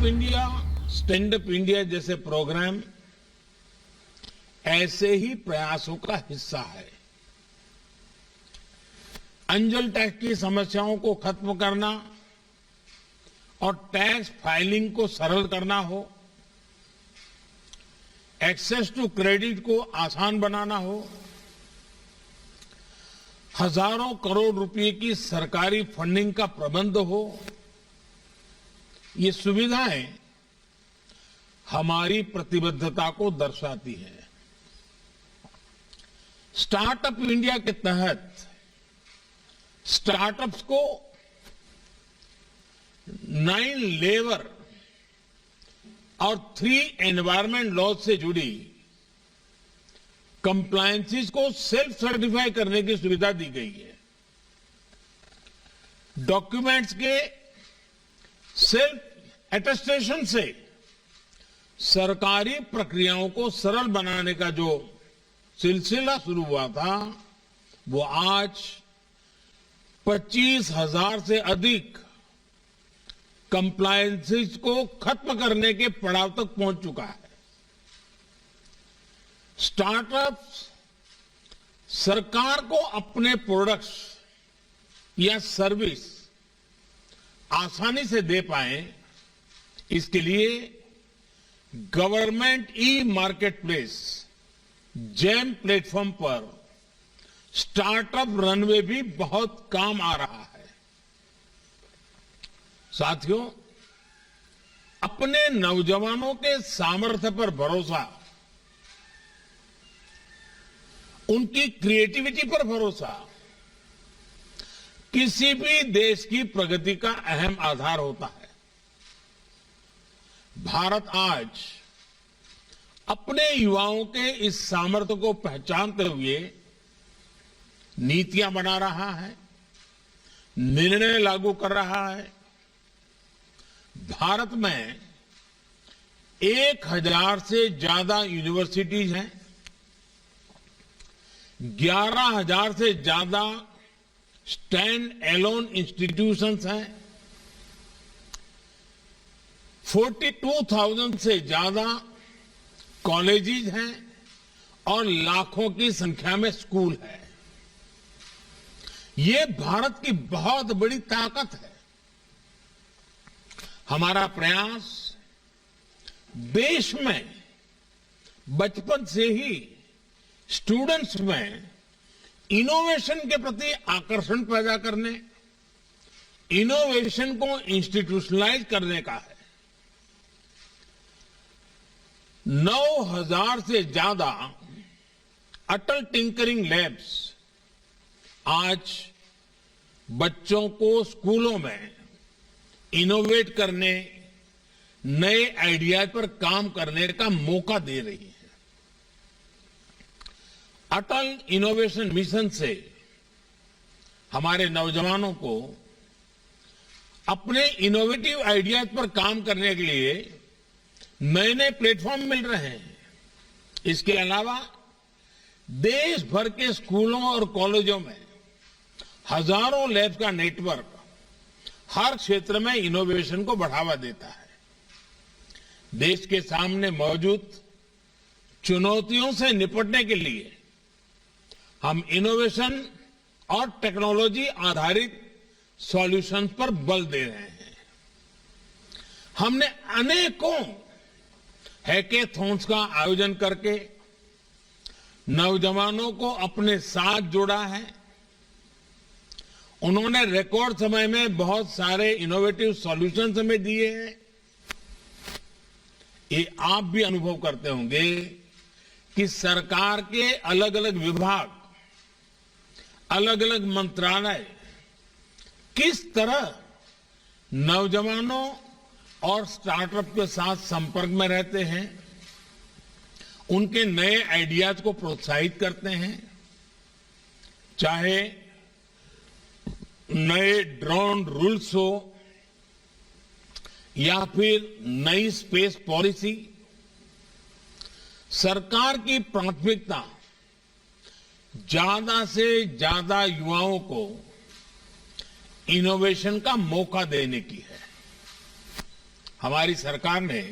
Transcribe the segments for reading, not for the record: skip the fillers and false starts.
India, stand up India जैसे programme ऐसे ही प्रयासों का हिस्सा है। अंजल टैक्स की समस्याओं को खत्म करना और टैक्स फाइलिंग को सरल करना हो, एक्सेस टू क्रेडिट को आसान बनाना हो, हजारों करोड़ रुपए की सरकारी फंडिंग का प्रबंध हो, ये सुविधाएं हमारी प्रतिबद्धता को दर्शाती है। स्टार्टअप इंडिया के तहत स्टार्टअप्स को 9 लेबर और 3 एनवायरमेंट लॉज से जुड़ी कंप्लायंसेस को सेल्फ सर्टिफाई करने की सुविधा दी गई है। डॉक्यूमेंट्स के सेल्फ एटेस्टेशन से सरकारी प्रक्रियाओं को सरल बनाने का जो सिलसिला शुरू हुआ था, वो आज 25,000 से अधिक कंप्लायंसेस को खत्म करने के पड़ाव तक पहुंच चुका है। स्टार्टअप्स सरकार को अपने प्रोडक्ट्स या सर्विस आसानी से दे पाए, इसके लिए government e market place GeM platform पर स्टार्टअप रनवे भी बहुत काम आ रहा है। साथियों, अपने नौजवानों के सामर्थ्य पर भरोसा, उनकी क्रिएटिविटी पर भरोसा किसी भी देश की प्रगति का अहम आधार होता है। भारत आज अपने युवाओं के इस सामर्थ्य को पहचानते हुए नीतियां बना रहा है, निर्णय लागू कर रहा है। भारत में 1,000 से ज्यादा यूनिवर्सिटीज हैं, 11,000 से ज्यादा स्टैंड एलोन इंस्टीट्यूशंस हैं, 42,000 से ज्यादा कॉलेजेस हैं और लाखों की संख्या में स्कूल है। ये भारत की बहुत बड़ी ताकत है। हमारा प्रयास देश में बचपन से ही स्टूडेंट्स में इनोवेशन के प्रति आकर्षण पैदा करने, इनोवेशन को इंस्टीट्यूशनलाइज करने का है। 9,000 से ज्यादा अटल टिंकरिंग लैब्स आज बच्चों को स्कूलों में इनोवेट करने, नए आइडियाज पर काम करने का मौका दे रही है। अटल इनोवेशन मिशन से हमारे नौजवानों को अपने इनोवेटिव आइडियाज पर काम करने के लिए नए नए प्लेटफॉर्म मिल रहे हैं। इसके अलावा देश भर के स्कूलों और कॉलेजों में हजारों लैब्स का नेटवर्क हर क्षेत्र में इनोवेशन को बढ़ावा देता है। देश के सामने मौजूद चुनौतियों से निपटने के लिए हम इनोवेशन और टेक्नोलॉजी आधारित सॉल्यूशंस पर बल दे रहे हैं। हमने अनेकों हैकेथॉन्स का आयोजन करके नौजवानों को अपने साथ जोड़ा है। उन्होंने रिकॉर्ड समय में बहुत सारे इनोवेटिव सॉल्यूशंस हमें दिए हैं। ये आप भी अनुभव करते होंगे कि सरकार के अलग अलग विभाग, अलग अलग मंत्रालय किस तरह नौजवानों और स्टार्टअप के साथ संपर्क में रहते हैं, उनके नए आइडियाज को प्रोत्साहित करते हैं। चाहे नए ड्रोन रूल्स हो या फिर नई स्पेस पॉलिसी, सरकार की प्राथमिकता ज्यादा से ज्यादा युवाओं को इनोवेशन का मौका देने की है। हमारी सरकार ने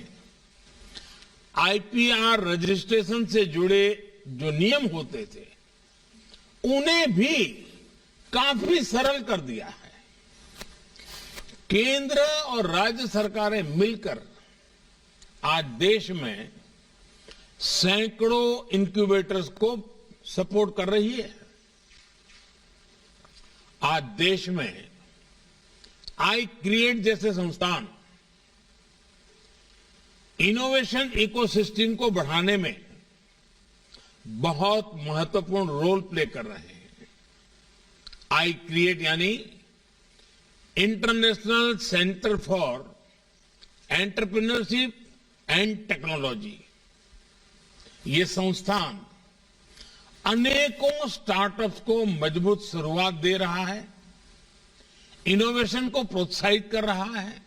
आईपीआर रजिस्ट्रेशन से जुड़े जो नियम होते थे उन्हें भी काफी सरल कर दिया है। केंद्र और राज्य सरकारें मिलकर आज देश में सैकड़ों इंक्यूबेटर्स को सपोर्ट कर रही है। आज देश में आई क्रिएट जैसे संस्थान इनोवेशन इकोसिस्टम को बढ़ाने में बहुत महत्वपूर्ण रोल प्ले कर रहे हैं। आई क्रिएट यानी international centre for entrepreneurship and technology, ये संस्थान अनेकों स्टार्टअप्स को मजबूत शुरुआत दे रहा है, इनोवेशन को प्रोत्साहित कर रहा है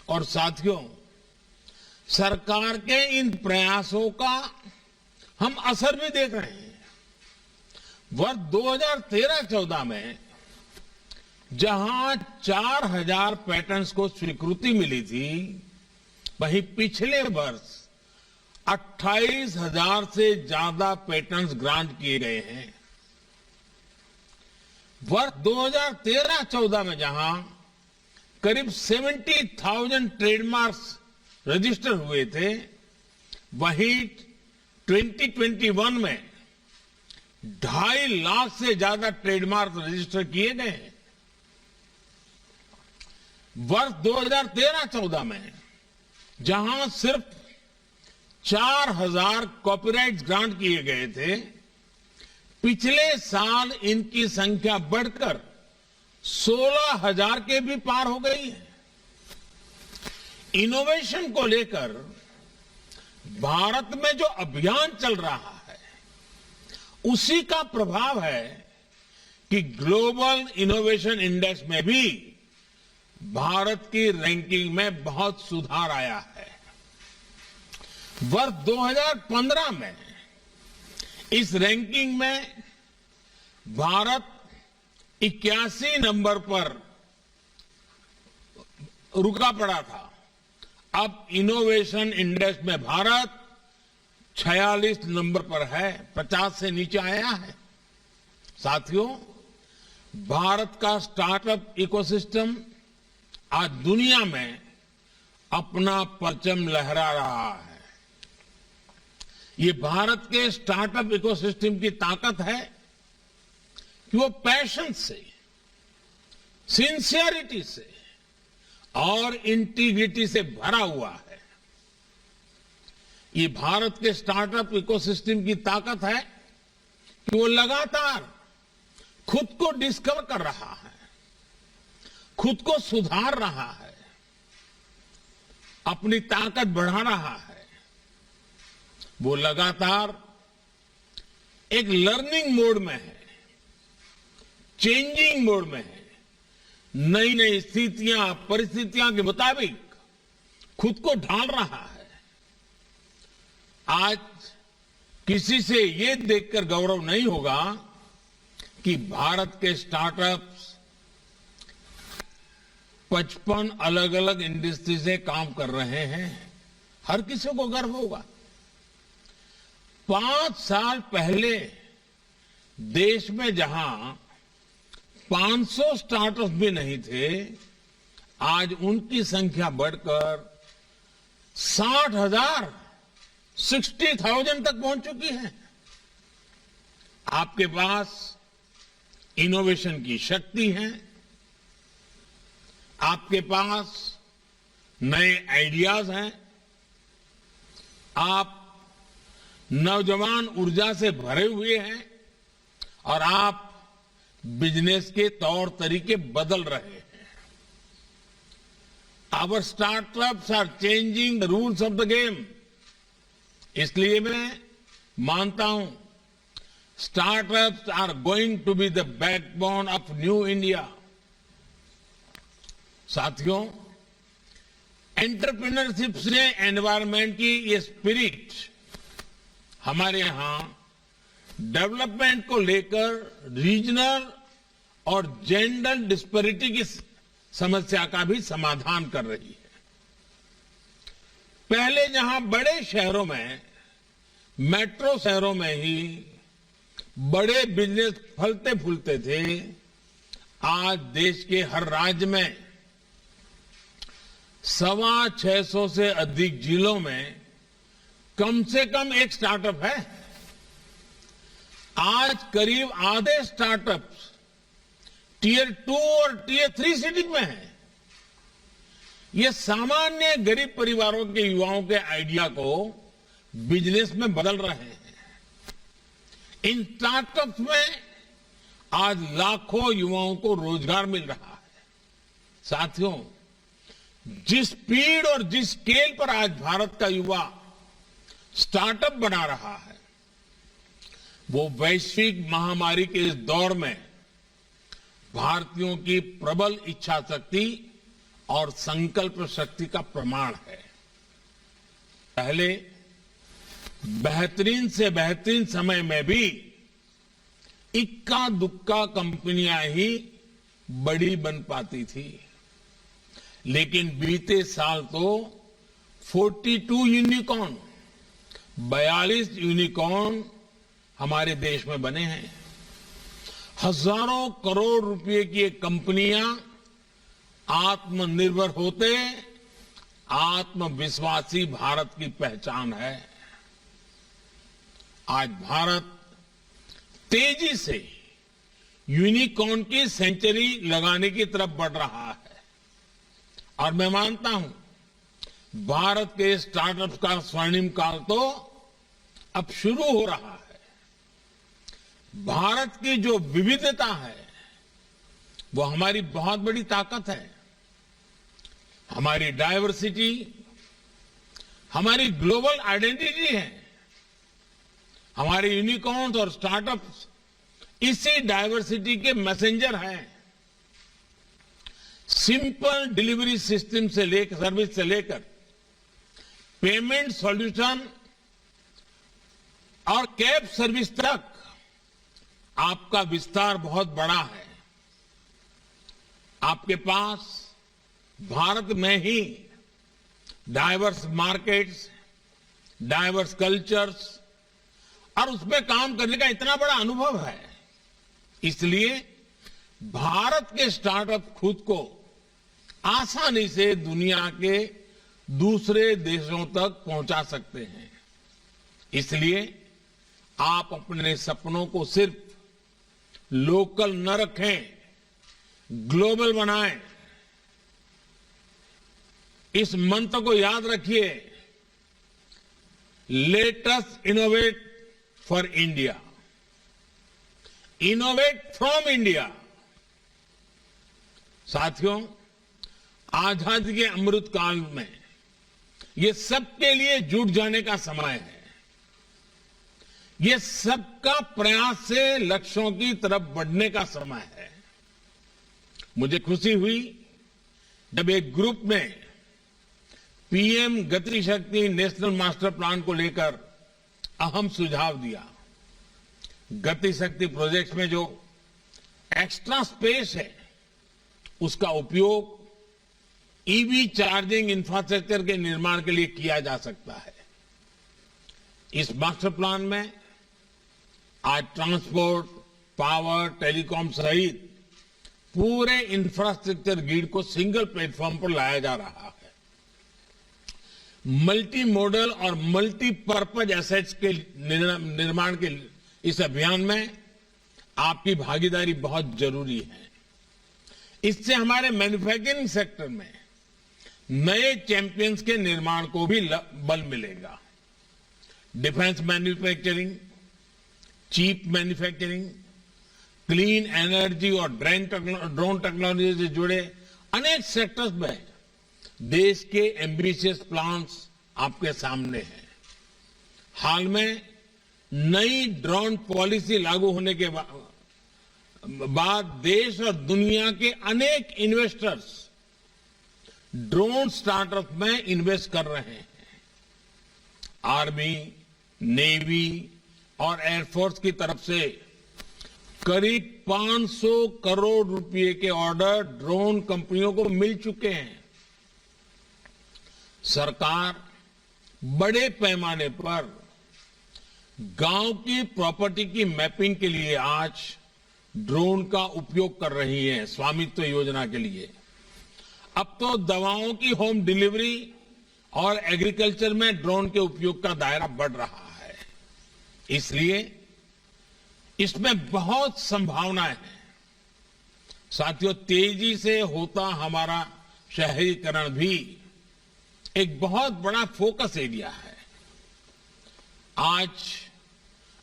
और साथियों, सरकार के इन प्रयासों का हम असर भी देख रहे हैं। वर्ष 2013-14 में जहां 4000 पैटेंट्स को स्वीकृति मिली थी, वहीं पिछले वर्ष 28,000 से ज्यादा पेटेंट्स ग्रांट किए गए हैं। वर्ष 2013-14 में जहां करीब 70,000 ट्रेडमार्क्स रजिस्टर हुए थे, वहीं 2021 में 2.5 लाख से ज्यादा ट्रेडमार्क रजिस्टर किए गए हैं। वर्ष 2013-14 में जहां सिर्फ 4,000 कॉपीराइट ग्रांट किए गए थे, पिछले साल इनकी संख्या बढ़कर 16,000 के भी पार हो गई है। इनोवेशन को लेकर भारत में जो अभियान चल रहा है, उसी का प्रभाव है कि ग्लोबल इनोवेशन इंडेक्स में भी भारत की रैंकिंग में बहुत सुधार आया है। वर्ष 2015 में इस रैंकिंग में भारत 81 नंबर पर रुका पड़ा था। अब इनोवेशन इंडेक्स में भारत 46 नंबर पर है, 50 से नीचे आया है। साथियों, भारत का स्टार्टअप इकोसिस्टम आज दुनिया में अपना परचम लहरा रहा है। ये भारत के स्टार्टअप इकोसिस्टम की ताकत है कि वो पैशन से, सिंसियरिटी से और इंटीग्रिटी से भरा हुआ है। ये भारत के स्टार्टअप इकोसिस्टम की ताकत है कि वो लगातार खुद को डिस्कवर कर रहा है, खुद को सुधार रहा है, अपनी ताकत बढ़ा रहा है। वो लगातार एक लर्निंग मोड में है, चेंजिंग मोड में है, नई नई स्थितियां, परिस्थितियों के मुताबिक खुद को ढाल रहा है। आज किसी से ये देखकर गौरव नहीं होगा कि भारत के स्टार्टअप्स 55 अलग अलग इंडस्ट्री से काम कर रहे हैं। हर किसी को गर्व होगा। 5 साल पहले देश में जहां 500 स्टार्टअप भी नहीं थे, आज उनकी संख्या बढ़कर 60,000 60,000 तक पहुंच चुकी है। आपके पास इनोवेशन की शक्ति है, आपके पास नए आइडियाज हैं, आप नौजवान ऊर्जा से भरे हुए हैं और आप बिजनेस के तौर तरीके बदल रहे हैं। Our startups are changing the rules of the game. इसलिए मैं मानता हूं startups are going to be the backbone of new India. साथियों, एंटरप्रेन्योरशिप से एनवायरमेंट की ये स्पिरिट हमारे यहां डेवलपमेंट को लेकर रीजनल और जेंडर डिस्पैरिटी की समस्या का भी समाधान कर रही है। पहले जहां बड़े शहरों में, मेट्रो शहरों में ही बड़े बिजनेस फलते फूलते थे, आज देश के हर राज्य में 625 से अधिक जिलों में कम से कम एक स्टार्टअप है। आज करीब आधे स्टार्टअप्स टियर 2 और टियर 3 सिटीज में है। ये सामान्य गरीब परिवारों के युवाओं के आइडिया को बिजनेस में बदल रहे हैं। इन स्टार्टअप्स में आज लाखों युवाओं को रोजगार मिल रहा है। साथियों, जिस स्पीड और जिस स्केल पर आज भारत का युवा स्टार्टअप बना रहा है, वो वैश्विक महामारी के इस दौर में भारतीयों की प्रबल इच्छा शक्ति और संकल्प शक्ति का प्रमाण है। पहले बेहतरीन से बेहतरीन समय में भी इक्का दुक्का कंपनियां ही बड़ी बन पाती थी, लेकिन बीते साल तो 42 यूनिकॉर्न, 42 यूनिकॉर्न हमारे देश में बने हैं। हजारों करोड़ रुपए की ये कंपनियां आत्मनिर्भर होते आत्मविश्वासी भारत की पहचान है। आज भारत तेजी से यूनिकॉर्न की सेंचुरी लगाने की तरफ बढ़ रहा है और मैं मानता हूं भारत के स्टार्टअप का स्वर्णिम काल तो अब शुरू हो रहा है। भारत की जो विविधता है वो हमारी बहुत बड़ी ताकत है। हमारी डायवर्सिटी हमारी ग्लोबल आइडेंटिटी है। हमारे यूनिकॉर्न्स और स्टार्टअप्स इसी डायवर्सिटी के मैसेंजर हैं। सिंपल डिलीवरी सिस्टम से लेकर सर्विस से लेकर पेमेंट सॉल्यूशन और कैब सर्विस तक आपका विस्तार बहुत बड़ा है। आपके पास भारत में ही डाइवर्स मार्केट्स, डाइवर्स कल्चर्स और उसमें काम करने का इतना बड़ा अनुभव है। इसलिए भारत के स्टार्टअप खुद को आसानी से दुनिया के दूसरे देशों तक पहुंचा सकते हैं। इसलिए आप अपने सपनों को सिर्फ लोकल न रखें, ग्लोबल बनाएं। इस मंत्र को याद रखिए, let us innovate for India, innovate from India. साथियों, आजादी के अमृत काल में ये सबके लिए जुट जाने का समय है। ये सबका प्रयास से लक्ष्यों की तरफ बढ़ने का समय है। मुझे खुशी हुई जब एक ग्रुप में पीएम गति शक्ति नेशनल मास्टर प्लान को लेकर अहम सुझाव दिया। गति शक्ति प्रोजेक्ट में जो एक्स्ट्रा स्पेस है उसका उपयोग ईवी चार्जिंग इंफ्रास्ट्रक्चर के निर्माण के लिए किया जा सकता है। इस मास्टर प्लान में आज ट्रांसपोर्ट, पावर, टेलीकॉम सहित पूरे इंफ्रास्ट्रक्चर ग्रिड को सिंगल प्लेटफॉर्म पर लाया जा रहा है। मल्टी मॉडल और मल्टीपर्पज एसेट्स के निर्माण के इस अभियान में आपकी भागीदारी बहुत जरूरी है। इससे हमारे मैन्युफैक्चरिंग सेक्टर में नए चैंपियंस के निर्माण को भी बल मिलेगा। Defence manufacturing, cheap manufacturing, clean energy और ड्रोन टेक्नोलॉजी से जुड़े अनेक सेक्टर्स में देश के एम्बिशियस प्लान्स आपके सामने हैं। हाल में नई ड्रोन पॉलिसी लागू होने के बाद देश और दुनिया के अनेक इन्वेस्टर्स ड्रोन स्टार्टअप में इन्वेस्ट कर रहे हैं। आर्मी, नेवी और एयरफोर्स की तरफ से करीब 500 करोड़ रुपए के ऑर्डर ड्रोन कंपनियों को मिल चुके हैं। सरकार बड़े पैमाने पर गांव की प्रॉपर्टी की मैपिंग के लिए आज ड्रोन का उपयोग कर रही है, स्वामित्व योजना के लिए। अब तो दवाओं की होम डिलीवरी और एग्रीकल्चर में ड्रोन के उपयोग का दायरा बढ़ रहा है। इसलिए इसमें बहुत संभावनाएं हैं। साथियों, तेजी से होता हमारा शहरीकरण भी एक बहुत बड़ा फोकस एरिया है। आज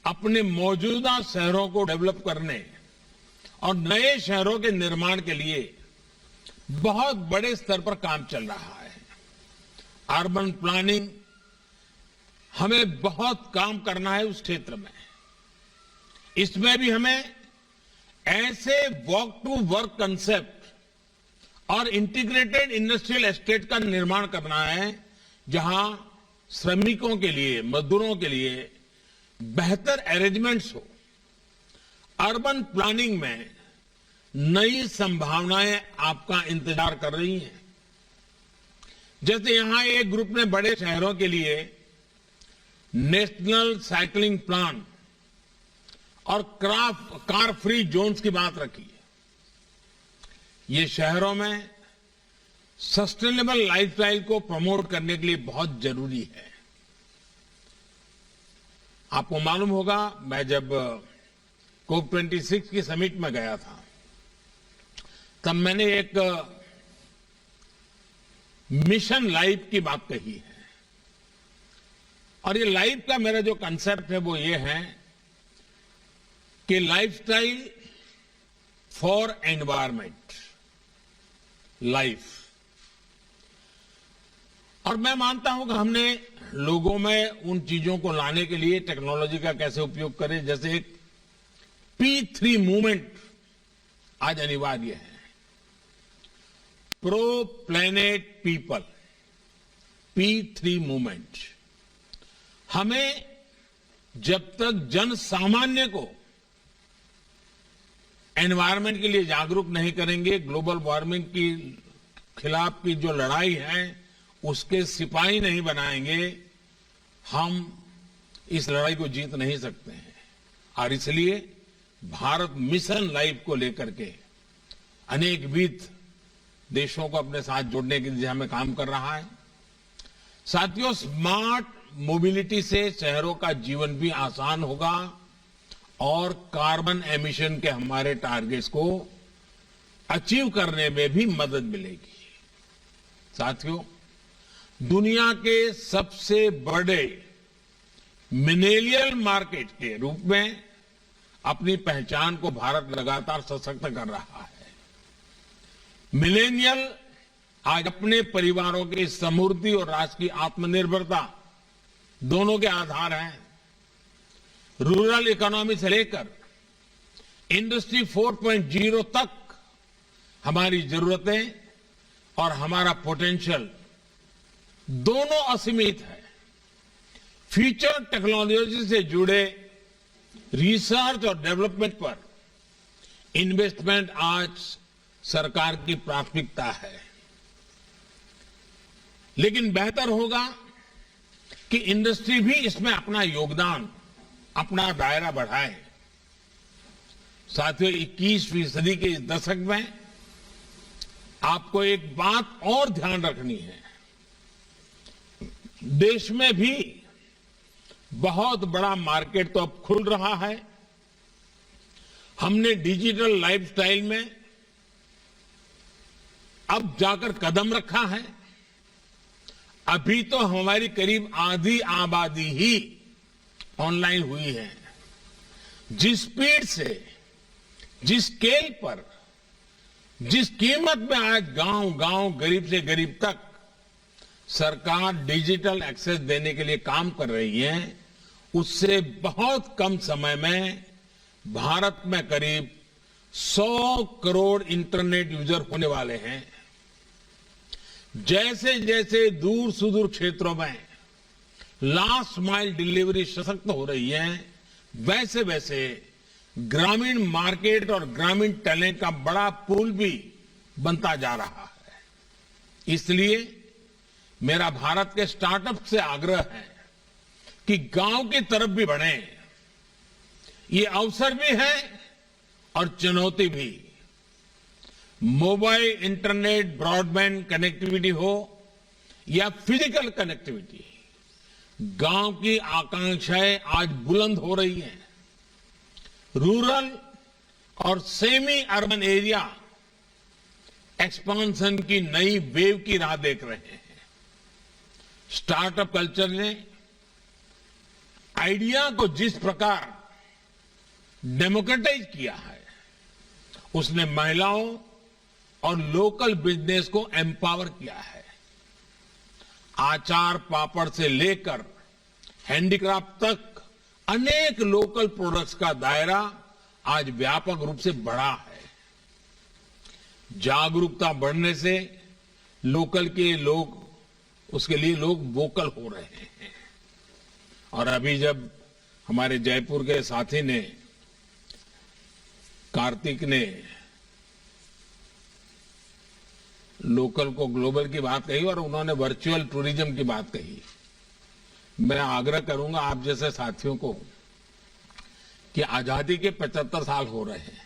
अपने मौजूदा शहरों को डेवलप करने और नए शहरों के निर्माण के लिए बहुत बड़े स्तर पर काम चल रहा है। अर्बन प्लानिंग, हमें बहुत काम करना है उस क्षेत्र में। इसमें भी हमें ऐसे वॉक टू वर्क कंसेप्ट और इंटीग्रेटेड इंडस्ट्रियल एस्टेट का निर्माण करना है, जहां श्रमिकों के लिए, मजदूरों के लिए बेहतर अरेंजमेंट्स हो। अर्बन प्लानिंग में नई संभावनाएं आपका इंतजार कर रही हैं। जैसे यहां एक ग्रुप ने बड़े शहरों के लिए नेशनल साइकिलिंग प्लान और कार फ्री जोन्स की बात रखी है। ये शहरों में सस्टेनेबल लाइफस्टाइल को प्रमोट करने के लिए बहुत जरूरी है। आपको मालूम होगा, मैं जब COP26 की समिट में गया था, तब मैंने एक मिशन लाइफ की बात कही है। और ये लाइफ का मेरा जो कंसेप्ट है वो ये है कि लाइफस्टाइल फॉर एनवायरमेंट लाइफ। और मैं मानता हूं कि हमने लोगों में उन चीजों को लाने के लिए टेक्नोलॉजी का कैसे उपयोग करें। जैसे एक P3 मूवमेंट आज अनिवार्य है। Pro planet people, P3 movement. हमें जब तक जन सामान्य को एनवायरमेंट के लिए जागरूक नहीं करेंगे, ग्लोबल वार्मिंग की खिलाफ की जो लड़ाई है उसके सिपाही नहीं बनाएंगे, हम इस लड़ाई को जीत नहीं सकते हैं। और इसलिए भारत मिशन लाइफ को लेकर के अनेक विविध देशों को अपने साथ जोड़ने की दिशा में काम कर रहा है। साथियों, स्मार्ट मोबिलिटी से शहरों का जीवन भी आसान होगा और कार्बन एमिशन के हमारे टारगेट्स को अचीव करने में भी मदद मिलेगी। साथियों, दुनिया के सबसे बड़े मिलेनियल मार्केट के रूप में अपनी पहचान को भारत लगातार सशक्त कर रहा है। मिलेनियल आज अपने परिवारों की समृद्धि और राष्ट्र की आत्मनिर्भरता दोनों के आधार हैं। रूरल इकोनॉमी से लेकर इंडस्ट्री 4.0 तक हमारी जरूरतें और हमारा पोटेंशियल दोनों असीमित है। फ्यूचर टेक्नोलॉजी से जुड़े रिसर्च और डेवलपमेंट पर इन्वेस्टमेंट आज सरकार की प्राथमिकता है। लेकिन बेहतर होगा कि इंडस्ट्री भी इसमें अपना योगदान, अपना दायरा बढ़ाए। साथियों, 21वीं सदी के इस दशक में आपको एक बात और ध्यान रखनी है। देश में भी बहुत बड़ा मार्केट तो अब खुल रहा है। हमने डिजिटल लाइफस्टाइल में अब जाकर कदम रखा है। अभी तो हमारी करीब आधी आबादी ही ऑनलाइन हुई है। जिस स्पीड से, जिस स्केल पर, जिस कीमत में आज गांव-गांव, गरीब से गरीब तक सरकार डिजिटल एक्सेस देने के लिए काम कर रही है, उससे बहुत कम समय में भारत में करीब 100 करोड़ इंटरनेट यूजर होने वाले हैं। जैसे जैसे दूर सुदूर क्षेत्रों में लास्ट माइल डिलीवरी सशक्त हो रही है, वैसे वैसे ग्रामीण मार्केट और ग्रामीण टैलेंट का बड़ा पूल भी बनता जा रहा है। इसलिए मेरा भारत के स्टार्टअप से आग्रह है कि गांव की तरफ भी बढ़े। ये अवसर भी है और चुनौती भी। मोबाइल, इंटरनेट, ब्रॉडबैंड कनेक्टिविटी हो या फिजिकल कनेक्टिविटी, गांव की आकांक्षाएं आज बुलंद हो रही हैं। रूरल और सेमी अर्बन एरिया एक्सपांशन की नई वेव की राह देख रहे हैं। स्टार्टअप कल्चर ने आइडिया को जिस प्रकार डेमोक्रेटाइज किया है, उसने महिलाओं और लोकल बिजनेस को एम्पावर किया है। आचार पापड़ से लेकर हैंडीक्राफ्ट तक अनेक लोकल प्रोडक्ट्स का दायरा आज व्यापक रूप से बढ़ा है। जागरूकता बढ़ने से लोकल के लोग, उसके लिए लोग वोकल हो रहे हैं। और अभी जब हमारे जयपुर के साथी ने, कार्तिक ने, लोकल को ग्लोबल की बात कही और उन्होंने वर्चुअल टूरिज्म की बात कही, मैं आग्रह करूंगा आप जैसे साथियों को कि आजादी के 75 साल हो रहे हैं।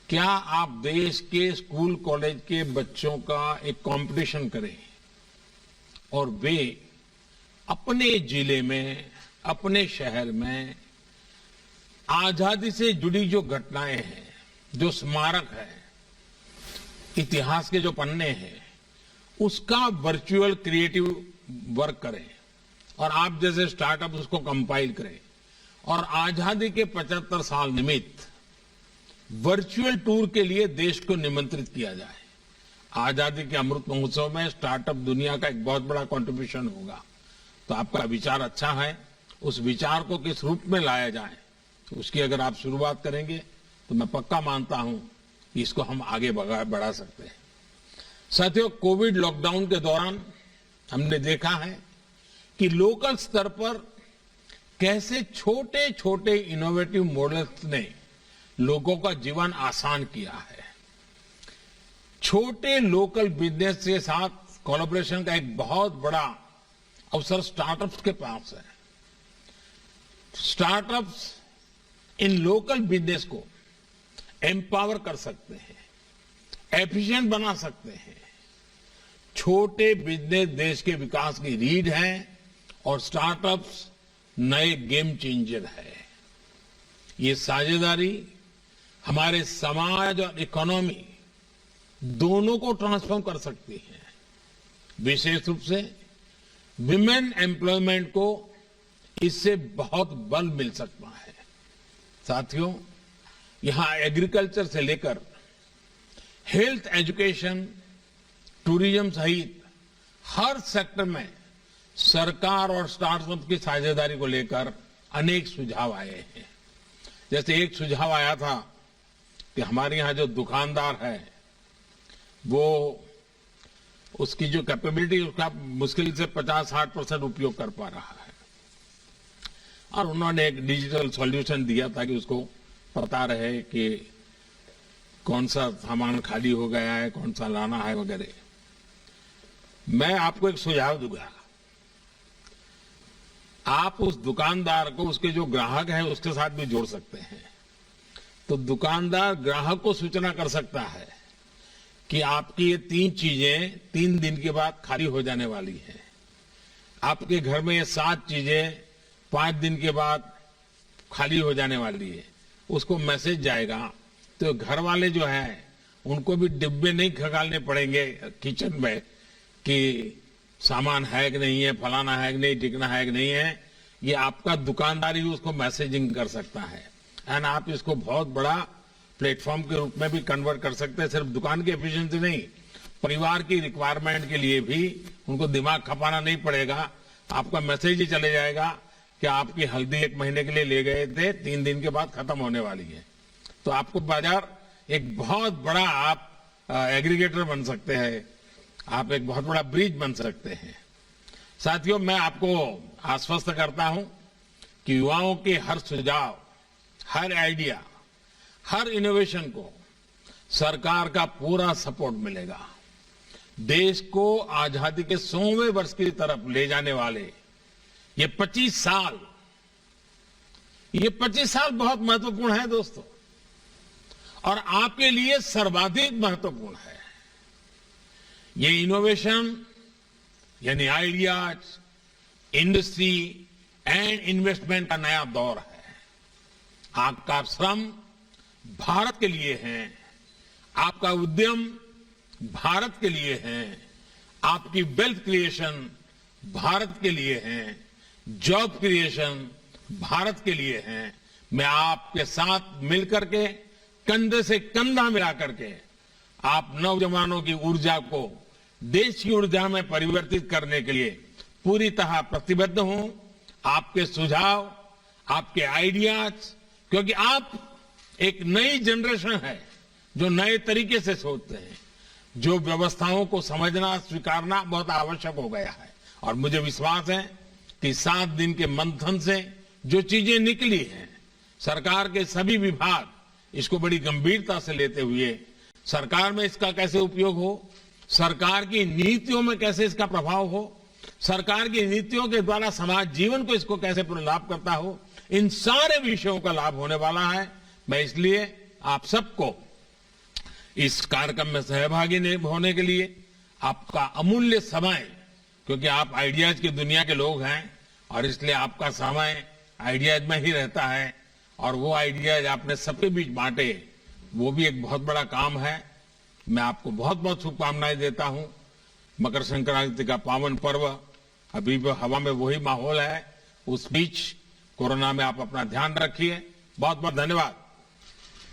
क्या आप देश के स्कूल कॉलेज के बच्चों का एक कंपटीशन करें और वे अपने जिले में, अपने शहर में आजादी से जुड़ी जो घटनाएं हैं, जो स्मारक है, इतिहास के जो पन्ने हैं, उसका वर्चुअल क्रिएटिव वर्क करें और आप जैसे स्टार्टअप उसको कंपाइल करें और आजादी के 75 साल निमित्त वर्चुअल टूर के लिए देश को निमंत्रित किया जाए। आजादी के अमृत महोत्सव में स्टार्टअप दुनिया का एक बहुत बड़ा कंट्रीब्यूशन होगा। तो आपका विचार अच्छा है, उस विचार को किस रूप में लाया जाए, तो उसकी अगर आप शुरुआत करेंगे तो मैं पक्का मानता हूं कि इसको हम आगे बढ़ा सकते हैं। साथियों, कोविड लॉकडाउन के दौरान हमने देखा है कि लोकल स्तर पर कैसे छोटे छोटे इनोवेटिव मॉडल्स ने लोगों का जीवन आसान किया है। छोटे लोकल बिजनेस के साथ कोलैबोरेशन का एक बहुत बड़ा अवसर स्टार्टअप्स के पास है। स्टार्टअप्स इन लोकल बिजनेस को एम्पावर कर सकते हैं, एफिशिएंट बना सकते हैं। छोटे बिजनेस देश के विकास की रीढ़ है और स्टार्टअप्स नए गेम चेंजर है। ये साझेदारी हमारे समाज और इकोनॉमी दोनों को ट्रांसफॉर्म कर सकती है। विशेष रूप से विमेन एम्प्लॉयमेंट को इससे बहुत बल मिल सकता है। साथियों, यहां एग्रीकल्चर से लेकर हेल्थ, एजुकेशन, टूरिज्म सहित हर सेक्टर में सरकार और स्टार्टअप की साझेदारी को लेकर अनेक सुझाव आए हैं। जैसे एक सुझाव आया था कि हमारे यहां जो दुकानदार है वो उसकी जो कैपेबिलिटी, उसका मुश्किल से 50-60% उपयोग कर पा रहा है और उन्होंने एक डिजिटल सॉल्यूशन दिया ताकि उसको पता रहे कि कौन सा सामान खाली हो गया है, कौन सा लाना है वगैरह। मैं आपको एक सुझाव दूंगा, आप उस दुकानदार को उसके जो ग्राहक हैं उसके साथ भी जोड़ सकते हैं। तो दुकानदार ग्राहक को सूचना कर सकता है कि आपकी ये 3 चीजें 3 दिन के बाद खाली हो जाने वाली हैं। आपके घर में ये 7 चीजें 5 दिन के बाद खाली हो जाने वाली है। उसको मैसेज जाएगा तो घर वाले जो हैं उनको भी डिब्बे नहीं खंगालने पड़ेंगे किचन में कि सामान है कि नहीं है, फलाना है कि नहीं, टिकना है कि नहीं है। ये आपका दुकानदार ही उसको मैसेजिंग कर सकता है एंड आप इसको बहुत बड़ा प्लेटफॉर्म के रूप में भी कन्वर्ट कर सकते हैं। सिर्फ दुकान की एफिशिएंसी नहीं, परिवार की रिक्वायरमेंट के लिए भी उनको दिमाग खपाना नहीं पड़ेगा। आपका मैसेज ही चले जाएगा कि आपकी हल्दी 1 महीने के लिए ले गए थे, 3 दिन के बाद खत्म होने वाली है। तो आपको बाजार एक बहुत बड़ा आप एग्रीगेटर बन सकते हैं, आप एक बहुत बड़ा ब्रिज बन सकते हैं। साथियों, मैं आपको आश्वस्त करता हूं कि युवाओं के हर सुझाव, हर आइडिया, हर इनोवेशन को सरकार का पूरा सपोर्ट मिलेगा। देश को आजादी के 100वें वर्ष की तरफ ले जाने वाले ये 25 साल बहुत महत्वपूर्ण है दोस्तों, और आपके लिए सर्वाधिक महत्वपूर्ण है। ये इनोवेशन यानी आइडियाज, इंडस्ट्री एंड इन्वेस्टमेंट का नया दौर है। आपका श्रम भारत के लिए है, आपका उद्यम भारत के लिए है, आपकी वेल्थ क्रिएशन भारत के लिए है, जॉब क्रिएशन भारत के लिए है। मैं आपके साथ मिलकर के कंधे से कंधा मिला करके आप नौजवानों की ऊर्जा को देश की ऊर्जा में परिवर्तित करने के लिए पूरी तरह प्रतिबद्ध हूं। आपके सुझाव, आपके आइडियाज, क्योंकि आप एक नई जनरेशन है जो नए तरीके से सोचते हैं, जो व्यवस्थाओं को समझना स्वीकारना बहुत आवश्यक हो गया है। और मुझे विश्वास है कि 7 दिन के मंथन से जो चीजें निकली हैं, सरकार के सभी विभाग इसको बड़ी गंभीरता से लेते हुए सरकार में इसका कैसे उपयोग हो, सरकार की नीतियों में कैसे इसका प्रभाव हो, सरकार की नीतियों के द्वारा समाज जीवन को इसको कैसे लाभ करता हो, इन सारे विषयों का लाभ होने वाला है। मैं इसलिए आप सबको इस कार्यक्रम में सहभागी होने के लिए आपका अमूल्य समय, क्योंकि आप आइडियाज की दुनिया के लोग हैं और इसलिए आपका समय आइडियाज में ही रहता है, और वो आइडियाज आपने सबके बीच बांटे, वो भी एक बहुत बड़ा काम है। मैं आपको बहुत बहुत शुभकामनाएं देता हूं। मकर संक्रांति का पावन पर्व, अभी भी हवा में वही माहौल है। उस बीच कोरोना में आप अपना ध्यान रखिए। बहुत बहुत धन्यवाद।